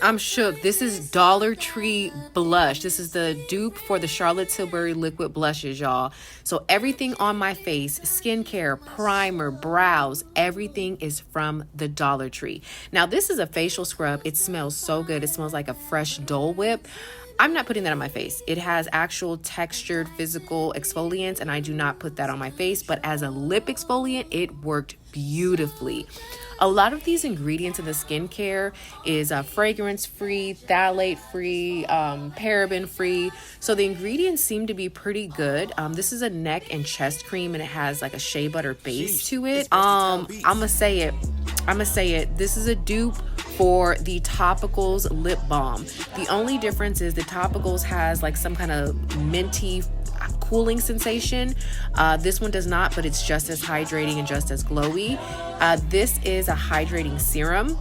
I'm shook. This is Dollar Tree blush. This is the dupe for the Charlotte Tilbury liquid blushes, y'all. So everything on my face, skincare, primer, brows, everything is from the Dollar Tree. Now, this is a facial scrub. It smells so good. It smells like a fresh Dole Whip. I'm not putting that on my face. It has actual textured physical exfoliants, and I do not put that on my face. But as a lip exfoliant, it worked beautifully. A lot of these ingredients in the skincare is fragrance free, phthalate free, paraben free. So the ingredients seem to be pretty good. This is a neck and chest cream, and it has like a shea butter base to it. I'ma say it. This is a dupe for the Topicals lip balm. The only difference is the Topicals has like some kind of minty cooling sensation. This one does not, but it's just as hydrating and just as glowy. This is a hydrating serum.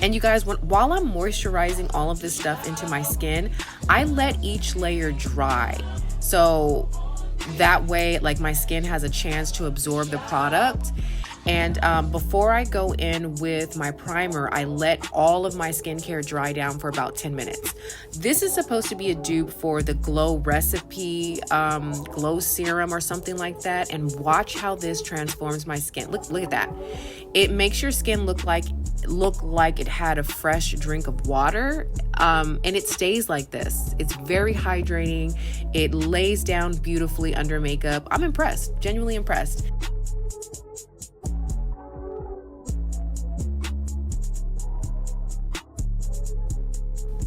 And you guys, while I'm moisturizing all of this stuff into my skin, I let each layer dry. So that way, like, my skin has a chance to absorb the product. And before I go in with my primer, I let all of my skincare dry down for about 10 minutes. This is supposed to be a dupe for the Glow Recipe Glow Serum or something like that. And watch how this transforms my skin. Look at that. It makes your skin look like it had a fresh drink of water. And it stays like this. It's very hydrating. It lays down beautifully under makeup. I'm impressed, genuinely impressed.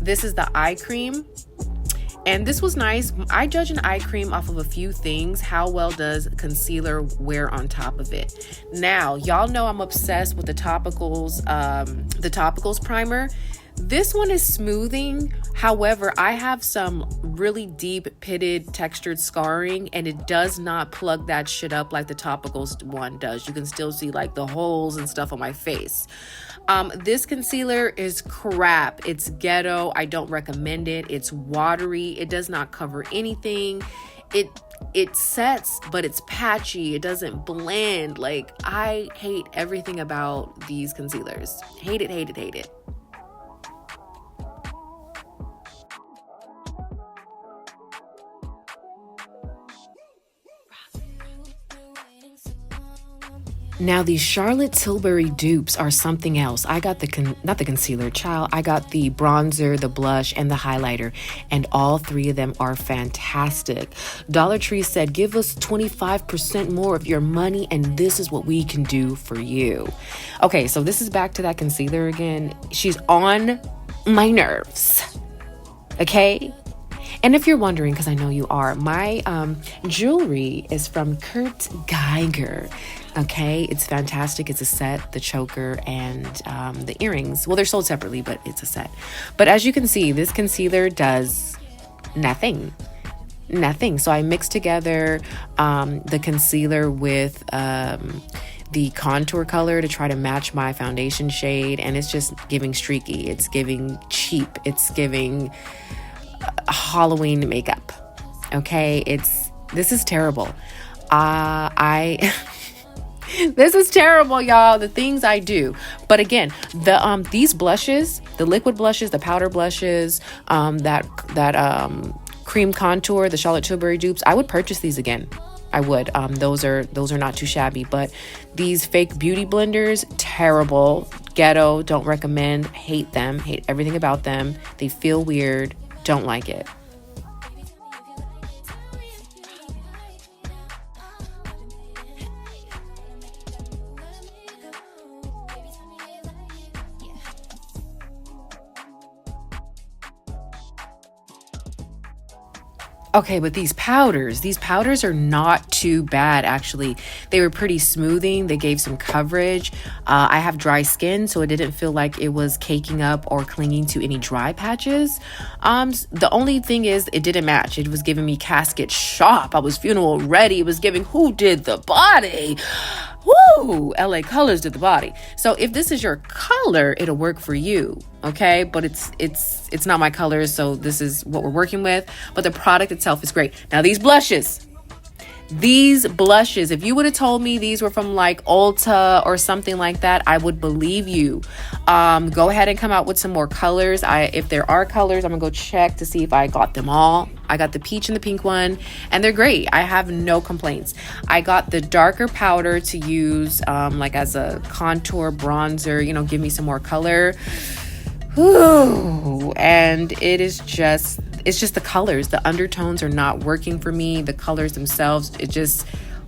This is the eye cream. And this was nice. I judge an eye cream off of a few things. How well does concealer wear on top of it? Now, y'all know I'm obsessed with the Topicals primer. This one is smoothing. However, I have some really deep pitted textured scarring, and it does not plug that shit up like the Topicals one does. You can still see like the holes and stuff on my face. This concealer is crap. It's ghetto. I don't recommend it. It's watery. It does not cover anything. It sets, but it's patchy. It doesn't blend. Like, I hate everything about these concealers. Hate it, hate it, hate it. Now, these Charlotte Tilbury dupes are something else. I got not the concealer, child. I got the bronzer, the blush, and the highlighter, and all three of them are fantastic. Dollar Tree said, give us 25% more of your money, and this is what we can do for you. Okay, so this is back to that concealer again. She's on my nerves, okay? And if you're wondering, because I know you are, my jewelry is from Kurt Geiger. Okay, it's fantastic. It's a set, the choker and the earrings. Well, they're sold separately, but it's a set. But as you can see, this concealer does nothing. So I mixed together the concealer with the contour color to try to match my foundation shade. And it's just giving streaky. It's giving cheap. It's giving Halloween makeup. Okay, this is terrible. This is terrible, y'all. The things I do. But again, these blushes, the liquid blushes, the powder blushes, that cream contour, the Charlotte Tilbury dupes, I would purchase these again. I would. Those are not too shabby. But these fake beauty blenders, terrible, ghetto, don't recommend, hate them, hate everything about them. They feel weird, don't like it. Okay, but these powders are not too bad, actually. They were pretty smoothing. They gave some coverage. I have dry skin, so it didn't feel like it was caking up or clinging to any dry patches. The only thing is it didn't match. It was giving me casket shop. I was funeral ready. It was giving who did the body. Woo! LA Colors did the body. So if this is your color, it'll work for you, okay? But it's not my colors, so this is what we're working with. But the product itself is great. Now these blushes, These blushes, if you would have told me these were from like Ulta or something like that, I would believe you. Go ahead and come out with some more colors. If there are colors, I'm gonna go check to see if I got them all. I got the peach and the pink one, and they're great. I have no complaints. I got the darker powder to use like as a contour bronzer, you know, give me some more color. Ooh, and it's just the colors. The undertones are not working for me. The colors themselves,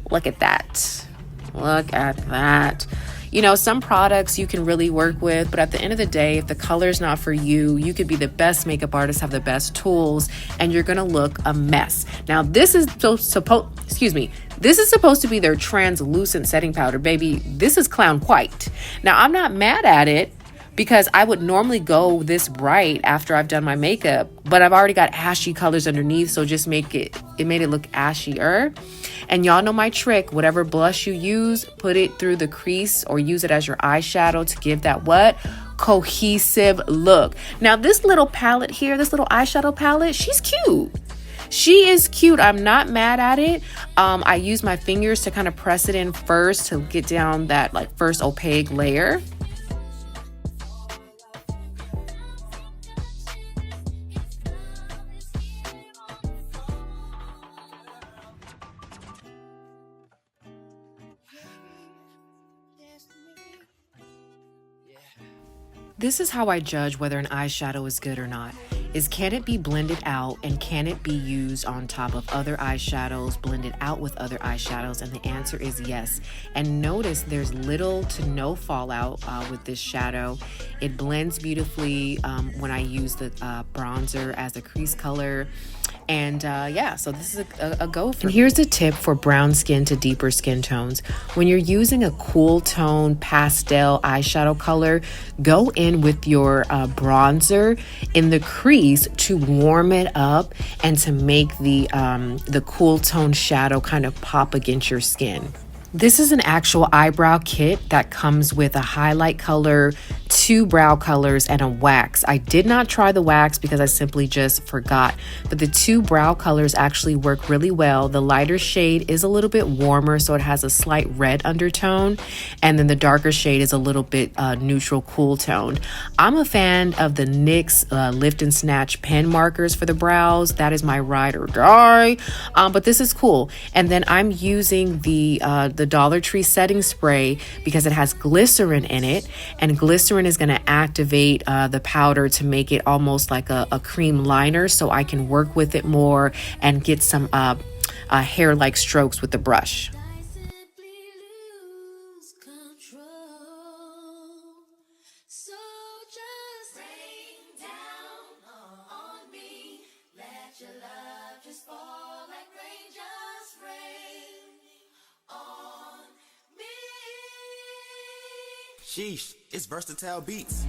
look at that. Look at that. You know, some products you can really work with, but at the end of the day, if the color's not for you, you could be the best makeup artist, have the best tools, and you're gonna look a mess. Now, this is supposed to be their translucent setting powder, baby. This is clown white. Now, I'm not mad at it, because I would normally go this bright after I've done my makeup, but I've already got ashy colors underneath, so just made it look ashier. And y'all know my trick, whatever blush you use, put it through the crease or use it as your eyeshadow to give that cohesive look. Now this little palette here, this little eyeshadow palette, she's cute. She is cute. I'm not mad at it. I use my fingers to kind of press it in first to get down that like first opaque layer. This is how I judge whether an eyeshadow is good or not. Can it be blended out, and can it be used on top of other eyeshadows, blended out with other eyeshadows? And the answer is yes. And notice there's little to no fallout with this shadow. It blends beautifully when I use the bronzer as a crease color. And yeah, so this is a go for me. And here's a tip for brown skin to deeper skin tones. When you're using a cool tone pastel eyeshadow color, go in with your bronzer in the crease to warm it up and to make the cool tone shadow kind of pop against your skin. This is an actual eyebrow kit that comes with a highlight color, 2 brow colors, and a wax. I did not try the wax because I simply just forgot, but the 2 brow colors actually work really well. The lighter shade is a little bit warmer, so it has a slight red undertone, and then the darker shade is a little bit neutral, cool toned. I'm a fan of the NYX Lift and Snatch pen markers for the brows. That is my ride or die, but this is cool. And then I'm using the Dollar Tree setting spray because it has glycerin in it, and glycerin is going to activate the powder to make it almost like a cream liner, so I can work with it more and get some hair-like strokes with the brush. Sheesh, it's versatile beats.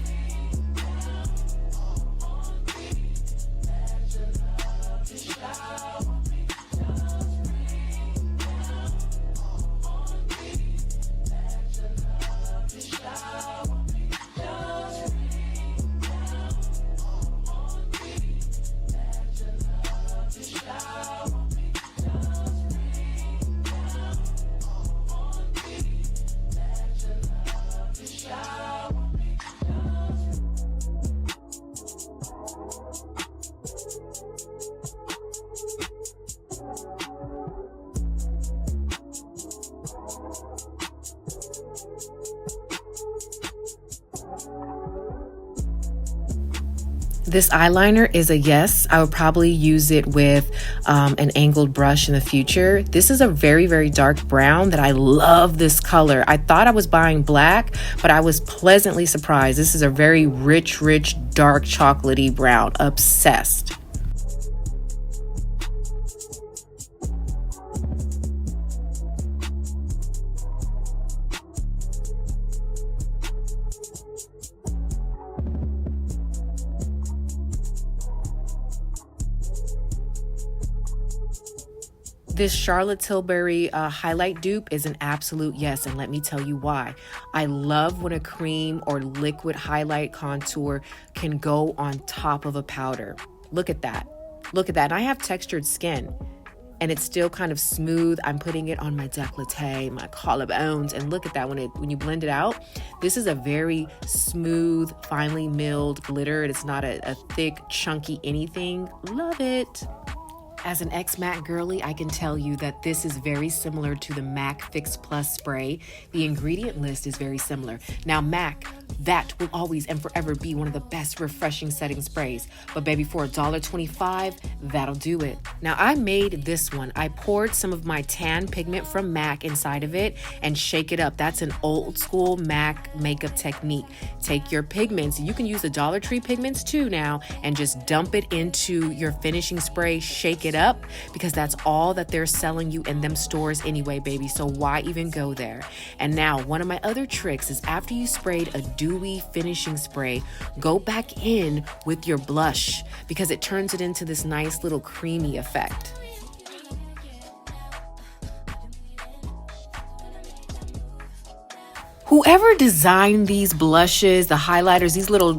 This eyeliner is a yes. I would probably use it with an angled brush in the future. This is a very, very dark brown that I love this color. I thought I was buying black, but I was pleasantly surprised. This is a very rich, dark chocolatey brown. Obsessed. This Charlotte Tilbury highlight dupe is an absolute yes, and let me tell you why. I love when a cream or liquid highlight contour can go on top of a powder. Look at that. Look at that. And I have textured skin. and it's still kind of smooth. I'm putting it on my décolleté, my collarbones, and look at that when you blend it out. This is a very smooth, finely milled glitter. It's not a thick, chunky anything. Love it. As an ex-MAC girly, I can tell you that this is very similar to the MAC Fix Plus spray. The ingredient list is very similar. Now, MAC, that will always and forever be one of the best refreshing setting sprays. But baby, for $1.25, that'll do it. Now, I made this one. I poured some of my tan pigment from MAC inside of it and shake it up. That's an old school MAC makeup technique. Take your pigments, you can use the Dollar Tree pigments too now, and just dump it into your finishing spray, shake it up, because that's all that they're selling you in them stores anyway, baby. So why even go there? And now, one of my other tricks is after you sprayed a dewy finishing spray, go back in with your blush because it turns it into this nice little creamy effect. Whoever designed these blushes, the highlighters, these little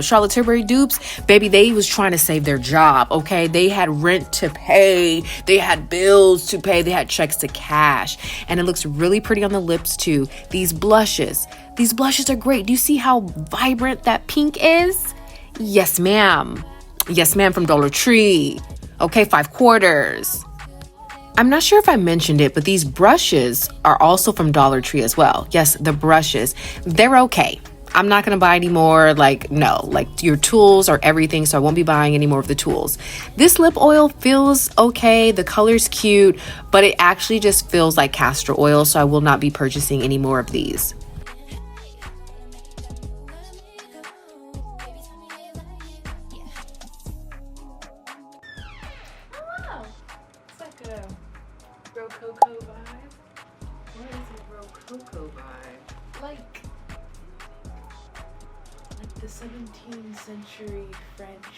Charlotte Tilbury dupes, baby, they was trying to save their job, okay? They had rent to pay, they had bills to pay, they had checks to cash, and it looks really pretty on the lips too. These blushes are great. Do you see how vibrant that pink is? Yes, ma'am. Yes, ma'am, from Dollar Tree. Okay, 5 quarters. I'm not sure if I mentioned it, but these brushes are also from Dollar Tree as well. Yes, the brushes. They're okay. I'm not going to buy any more. No, your tools are everything, so I won't be buying any more of the tools. This lip oil feels okay. The color's cute, but it actually just feels like castor oil, so I will not be purchasing any more of these. Rococo vibe? What is a Rococo vibe? Like the 17th century French